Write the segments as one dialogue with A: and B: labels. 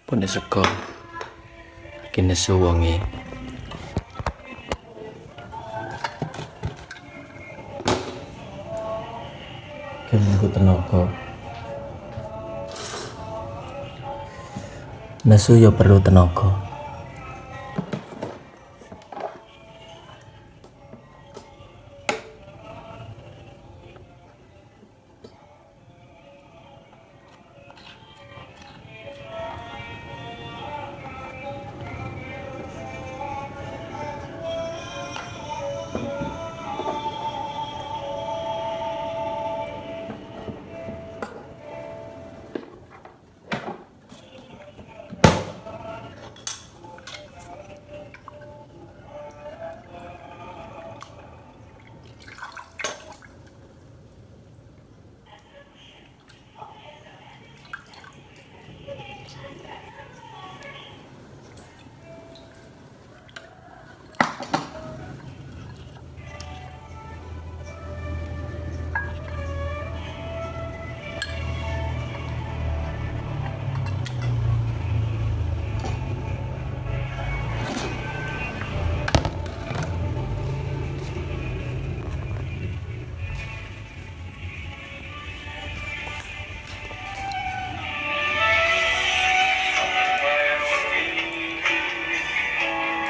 A: pun sego kene suwonge kene ku tenaga nesu ya perlu tenaga.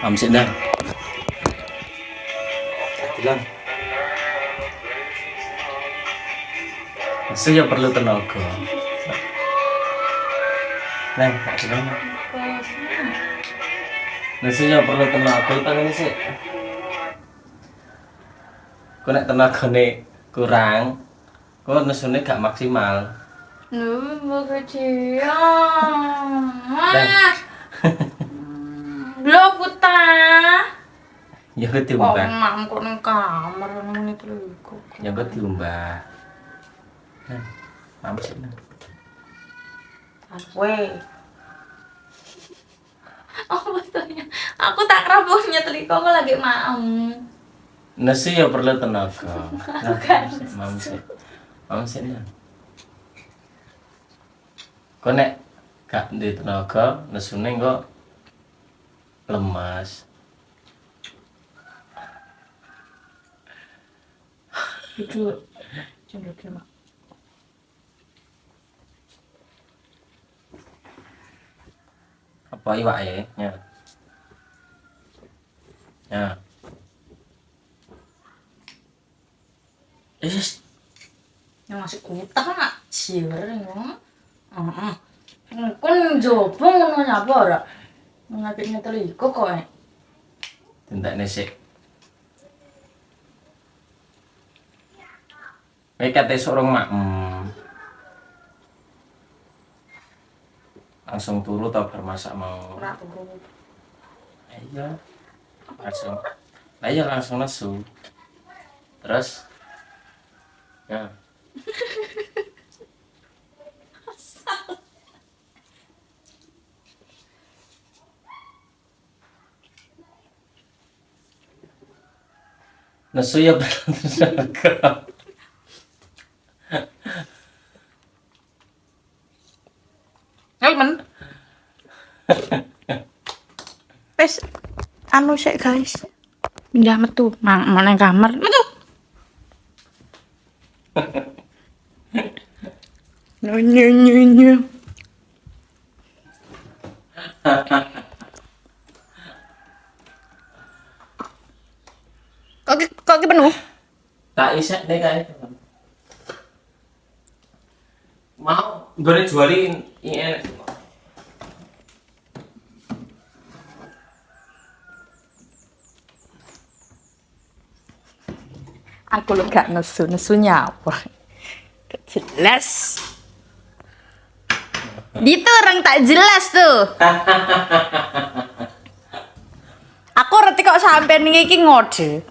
A: Amsik dah. Bilang. Nesu ya perlu tenaga. Neng, tak bilang. Nesu ya perlu tenaga tangan sih. Kau nek tenagane kurang, kau nesune gak maksimal.
B: Bekerja.
A: Neng.
B: Belum puta.
A: Ya kau diumbah.
B: Mam kok nang kamar ngene iki.
A: Ya kau diumbah. Neng, amsik neng.
B: Aku oh betulnya. Aku tak rapuhnya teliko aku lagi maem.
A: Nesu ya perlu tenaga. Nah,
B: Kan.
A: amsik neng. Kau nek gak di tenaga, nesune kok lemas.
B: Jujur. Jujur mak.
A: Apa iwak ya? Ya. Is,
B: Yang masih kutah nak ciring ngono. Heeh. Kon jobo ngono nyapa ora? Ngapine teliko kok.
A: tindak nesik. Kayak kate sorong makem. Langsung turu tau bermasak mau.
B: Ora turu.
A: Iya. Langsung. Nah, iya langsung nesu. Terus ya. Nesu ya bener.
B: Elmen. Wes anu sik guys. Pindah metu, nang kamar. Metu. Nyu. Kok penuh?
A: Tak isek deh kayak mau boleh jualin IN.
B: Aku lo gak nesu-nesunya apa? Jelas. Gitu orang tak jelas tuh. Aku reti kok sampean iki ngode.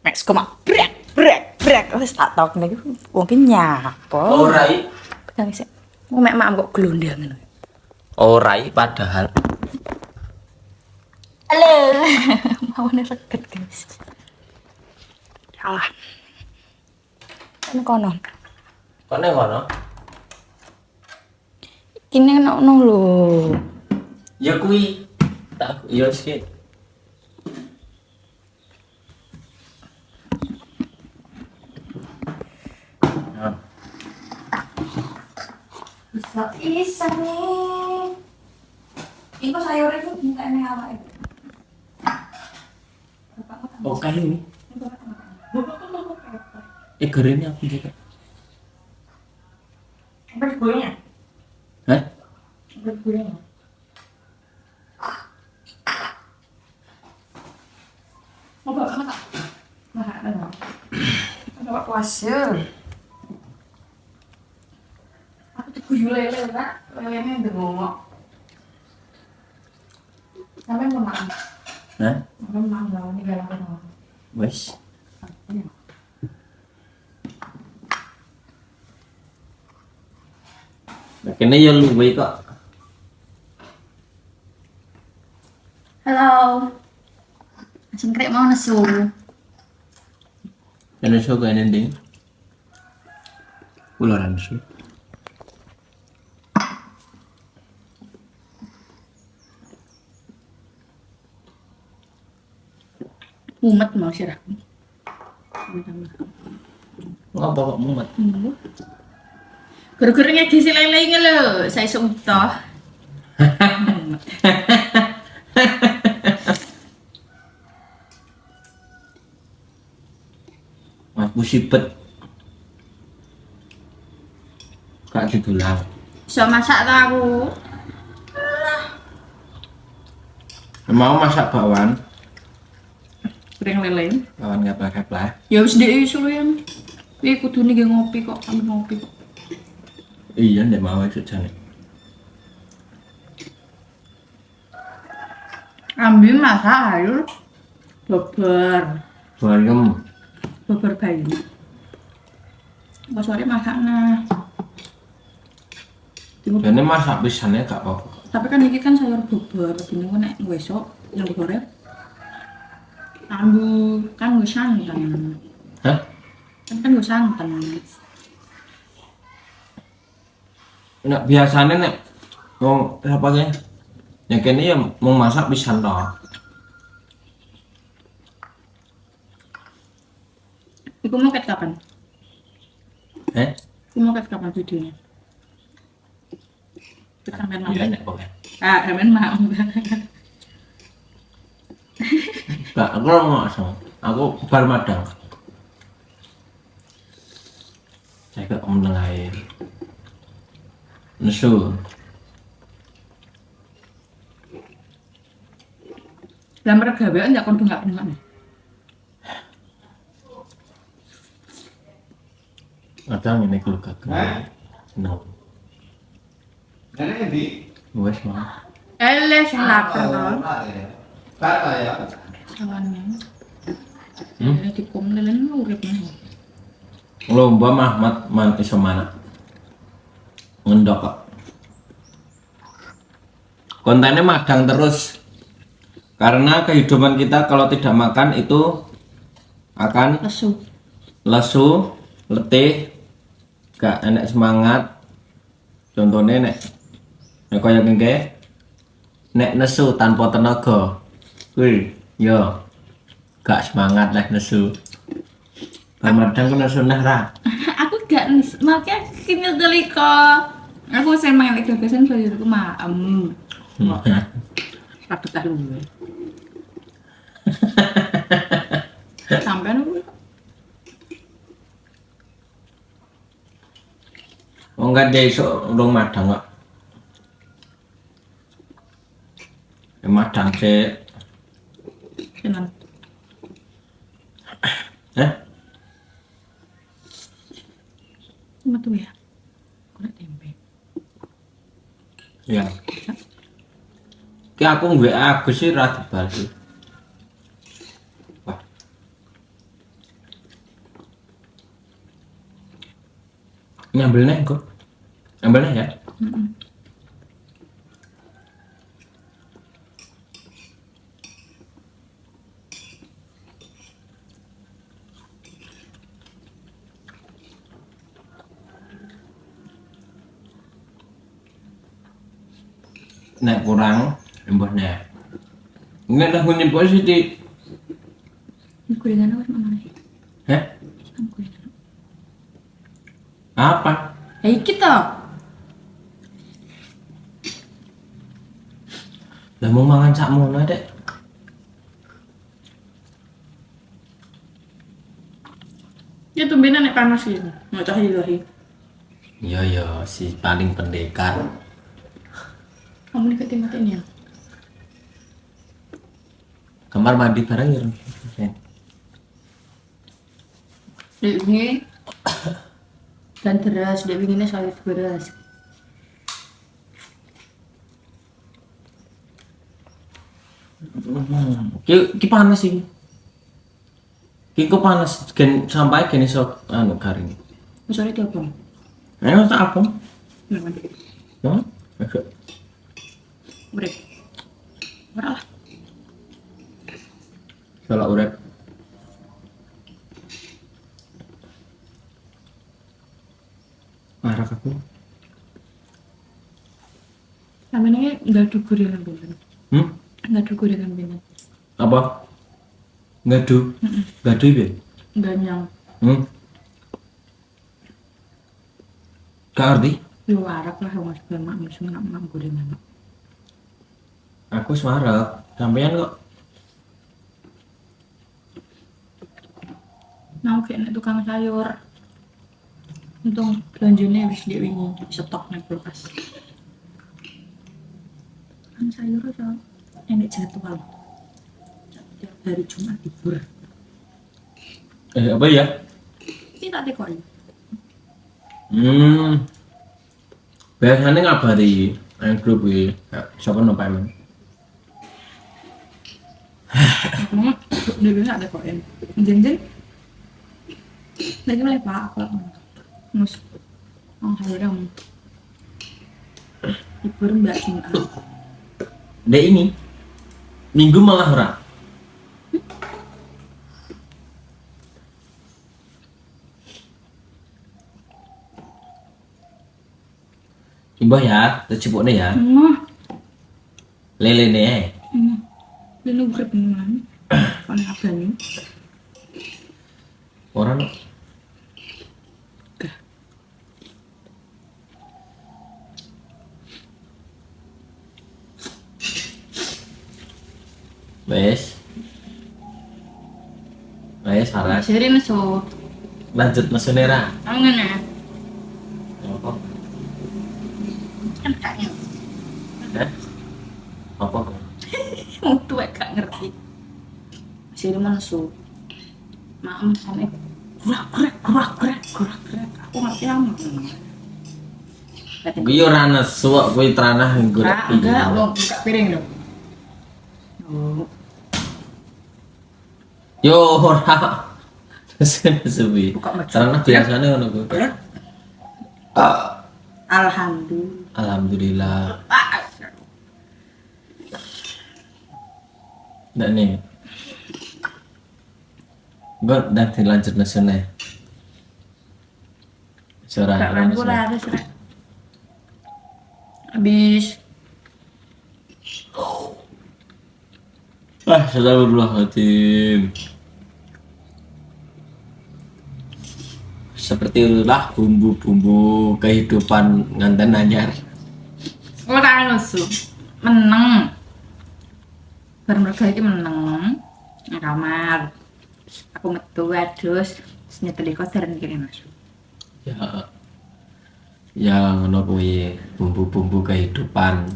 B: Mek sego mak brek. Wis tak tok niku wong ki nyapa.
A: Ora i.
B: Pegang sik. Mau mek mak kok glondang ngono.
A: Ora i padahal.
B: Halo. Mau reget guys. Salah. Kan kono.
A: Kone ngono.
B: Kini ono lho.
A: Ya kuwi. Tak yo sik. Nah,
B: Bisa nih. Iku sayurnya tuh minta ini awake.
A: oh kali ini. Gerennya aku juga.
B: Bergulanya.
A: Hah?
B: Bergulanya. Mau bawa apa tak? Mahal kan? Bawa puasa. Aku tuh guyu lele kan? Lelenya ndengok. Sampai mau makan.
A: Hah?
B: Sampai mau makan ini galang.
A: Wes. Nah, kene ya luwe kok.
B: Halo. Cengkrek mau nesu.
A: Kene so kene nding. Uloran su.
B: Mumet mau sirah.
A: Ngapa kok mumet?
B: Gara-gara ngegisi lele ini lho, saya seutuh.
A: Aku sipet. Kak didulang.
B: Bisa masak tak aku?
A: Mau masak bakwan.
B: Goreng lele.
A: Bakwan keplek-keplek.
B: Ya wis ndek iso lho yang. Iki kudune nggih ngopi kok, sampe ngopi kok.
A: Iya ndek mau itu jane.
B: Ambil masak ayo. Bober.
A: Bayem.
B: Bober bayi. Mau sore masak nah.
A: Jane masak pisane gak apa-apa.
B: Tapi kan ini kan sayur bubur, ini kan nek besok yang digoreng. Ambu kan gue santan.
A: Hah?
B: Kan gue santan.
A: Nek biasane nek wong apa ya? Yang kene ya mau masak pisan to.
B: Iku mau ket kapan? Iku mau ket kapan videonya? Kita main mau.
A: Iya nek pokoke.
B: Ah, main mau.
A: Gak aku ngomong asal. Aku bar madang. Saya ke omong air. Nesu.
B: Lah mergawean ya kon bengak-bengak.
A: Madang ini kulo kagak. No.
C: Nenek di
A: Wes mau.
B: Ele sing lapar to.
C: kata ya.
B: Sawane.
A: Hmm?
B: Ini dikum lelen urip nih.
A: Lomba Mahmat man iso mana? Ngendok kok. Kontennya madang terus. Karena kehidupan kita kalau tidak makan itu akan
B: Lesu.
A: lesu, letih, gak enak semangat. Contohnya nek kaya gengke nek nesu tanpa tenaga. Wih, yo gak semangat lah nesu. Pamadang kena sunah ra.
B: Aku gak makanya kini teliko. Aku seneng lek bebesan sayurku maem. Ra betah luwe. Sampean ku
A: Wong kan dia iso urung madang kok. Ya madang sik.
B: seneng.
A: Hah?
B: Metu ya. Kurang tempe.
A: Ya. Ki aku ngwe Agus sih ra dibal sih. Wah. Nyambelnya kok. Nyambelnya ya. nek kurang mbah nek. Nek dah punya positif.
B: Gorengan apa mana nih?
A: Heh? Apa?
B: Hei kita.
A: Lah mau mangan sak mono, Dek.
B: Ya tumbenan nek panas gitu. Nggak tahu ilahi.
A: Iya ya, si paling pendekar.
B: Kamu nih mati-matiin ya?
A: Kamar mandi bareng ya.
B: Ini dan beras, dia binginnya soal beras.
A: Ki panas iki. Ki kok panas gen sampai gini sok anu garing.
B: Misalnya dia apa?
A: Ayo tak apa?
B: Memang.
A: Hah?
B: Break. Berapa?
A: Salah urep. Marah aku.
B: Namanya nggak ada gorengan bener. Nggak ada gorengan bener.
A: Apa? Ngadu. Ngadu ya?
B: Nggak nyang.
A: Gak ngerti?
B: Yo arak lah mas bermak musuh nak gorengan.
A: Aku suara sampean kok.
B: Mau kayak tukang sayur. Untung belanjanya habis dia ini stok nih kulkas. Kan sayur aja enak jadwal. Tiap hari Jumat libur.
A: Apa ya?
B: Ini tak tekoni.
A: Biasanya ngabari yang grup ini. Siapa nampak emang?
B: Dia bilang ada koin. Jen. Lagi mulai pak aku. Mus. Oh harus libur mbak Jumat.
A: Dek ini minggu malah ora. Coba ya, tercipuknya ya. Lele nih.
B: Ini berpengaruh. Kan apa nih?
A: Orang Wes. Wes parah.
B: Seri meso.
A: Lanjut mesunera.
B: Kangen ya.
A: Apa?
B: Kan kayaknya.
A: Eh? Apa?
B: Mutu gak ngerti. Seri meso. Maem sampe gerak. Aku ngerti amat.
A: Gue ora nesu kok kuwi tranah golek
B: Enggak, wong buka piring lho. Oh.
A: Yo ora. Sesuwi.
B: Buka baju.
A: Tranah biasane ngono kuwi.
B: Alhamdulillah.
A: Alhamdulillah. Ndak nih. Gue udah dilanjut nesunnya. Suara
B: Gak lampu lah ada surat. Habis.
A: Astagfirullahaladzim. Seperti itulah bumbu-bumbu kehidupan nganten anyar.
B: Oh kangen nesu. Meneng. Bareng mereka iki meneng. Nang kamar. Aku metu adus. Terus nyeteli kotor iki Mas.
A: Ya ngono kuwi bumbu-bumbu kehidupan.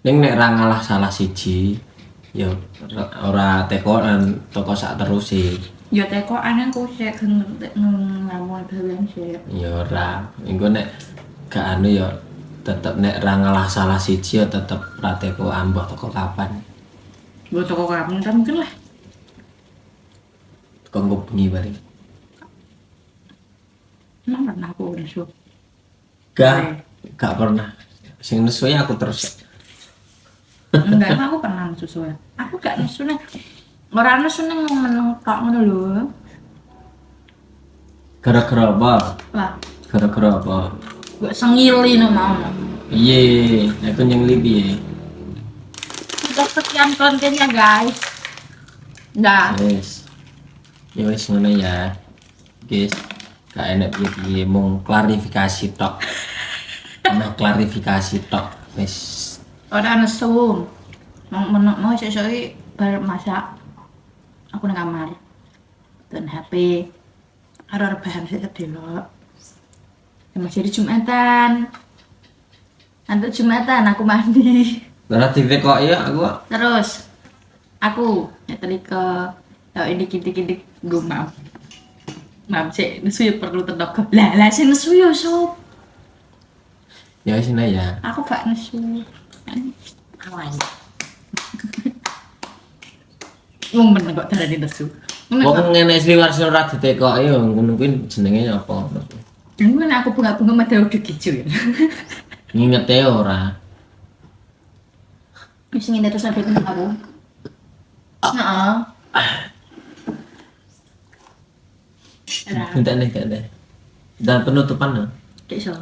A: Ning nek ra ngalah salah siji ya ora tekoan toko sak terus sih.
B: Ya tekoan aku sik ngelamun gawean sik.
A: Ya ora. Engko nek gak anu ya tetep nek ra ngalah salah siji ya tetep ra tekoan mbah toko kapan.
B: Buat toko kapan kan mungkin lah.
A: Toko bengi bari.
B: Emang pernah aku nesu.
A: Gak pernah. Sing nesu ya aku terus.
B: Enggak, emang aku pernah nesu soalnya. Aku gak nesu nih. Orang nesu nih meneng tok ngono lho.
A: Gara-gara apa?
B: Lah,
A: Gara-gara apa?
B: gue sengili no mau.
A: Piye, aku nyengli piye.
B: Sudah sekian kontennya guys. Dah.
A: Wes. Ya wes ngono ya. Guys, gak enak piye-piye mung klarifikasi tok. Nah, klarifikasi tok. Wes.
B: Ora nesu. Mau sesuk bar masak. Aku nang kamar. Dan HP. Karo rebahan sik kedelok. Masih di Jumatan. Nanti Jumatan aku mandi.
A: Berarti kok ya aku.
B: Terus aku nyetel ke ini dikit-dikit gue mam sih nesu ya perlu terdoka lah sih nesu ya sob
A: Ya wes nah ya.
B: aku gak nesu kan awalnya wong meneng kok darani nesu
A: Wong ngene Sri Warsino ora ditekoki yo ngono kuwi jenenge apa?
B: Mungkin aku bunga-bunga madha udah gitu ya.
A: Ngingete ora.
B: Wis ngene terus sampe aku. Heeh.
A: Entek nek. Dan penutupan no?
B: So.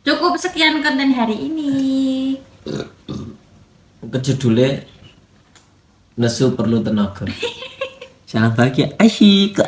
B: Cukup sekian konten hari ini.
A: Kejudule nesu perlu tenaga. Sangat bahagia, asyik.